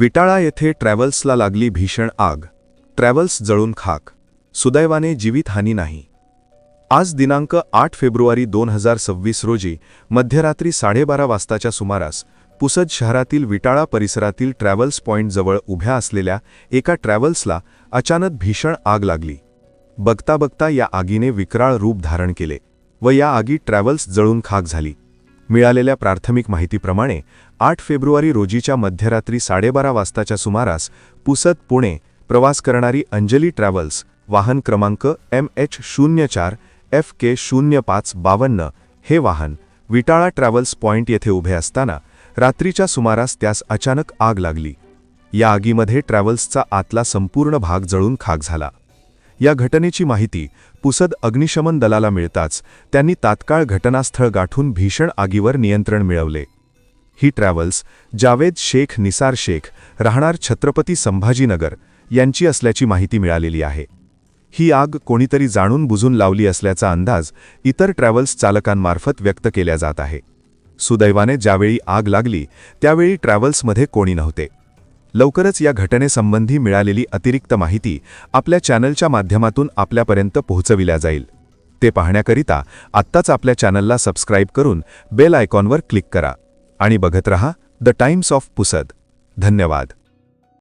विटाळा येथे ट्रॅव्हल्सला लागली भीषण आग. ट्रॅव्हल्स जळून खाक. सुदैवाने जीवितहानी नाही. आज दिनांक 8 फेब्रुवारी 2026 रोजी मध्यरात्री 12:30 वाजताच्या सुमारास पुसद शहरातील विटाळा परिसरातील ट्रॅव्हल्स पॉइंटजवळ उभ्या असलेल्या एका ट्रॅव्हल्सला अचानक भीषण आग लागली. बघता बघता या आगीने विकराळ रूप धारण केले व या आगीत ट्रॅव्हल्स जळून खाक झाली. मिळालेल्या प्राथमिक माहितीप्रमाणे 8 फेब्रुवारी रोजीच्या मध्यरात्री 12:30 वाजताच्या सुमारास पुसद पुणे प्रवास करणारी अंजली ट्रॅव्हल्स वाहन क्रमांक MH04 FK0552 हे वाहन विटाळा ट्रॅव्हल्स पॉइंट येथे उभे असताना रात्रीच्या सुमारास त्यास अचानक आग लागली. या आगीमध्ये ट्रॅव्हल्सचा आतला संपूर्ण भाग जळून खाक झाला. या घटनेची माहिती पुसद अग्निशमन दलाला मिळताच त्यांनी तात्काळ घटनास्थळ गाठून भीषण आगीवर नियंत्रण मिळवले. ही ट्रॅव्हल्स जावेद शेख निसार शेख राहणार छत्रपती संभाजीनगर यांची असल्याची माहिती मिळालेली आहे. ही आग कोणीतरी जाणून बुजून लावली असल्याचा अंदाज इतर ट्रॅव्हल्स चालकांमार्फत व्यक्त केला जात आहे. सुदैवाने ज्यावेळी आग लागली त्यावेळी ट्रॅव्हल्समध्ये कोणी नव्हते. लवकरच या घटनेसंबंधी मिळालेली अतिरिक्त माहिती आपल्या चॅनलच्या माध्यमातून आपल्यापर्यंत पोहोचविल्या जाईल. ते पाहण्याकरिता आत्ताच आपल्या चॅनलला सबस्क्राईब करून बेल आयकॉनवर क्लिक करा आणि बघत रहा द टाइम्स ऑफ पुसद. धन्यवाद.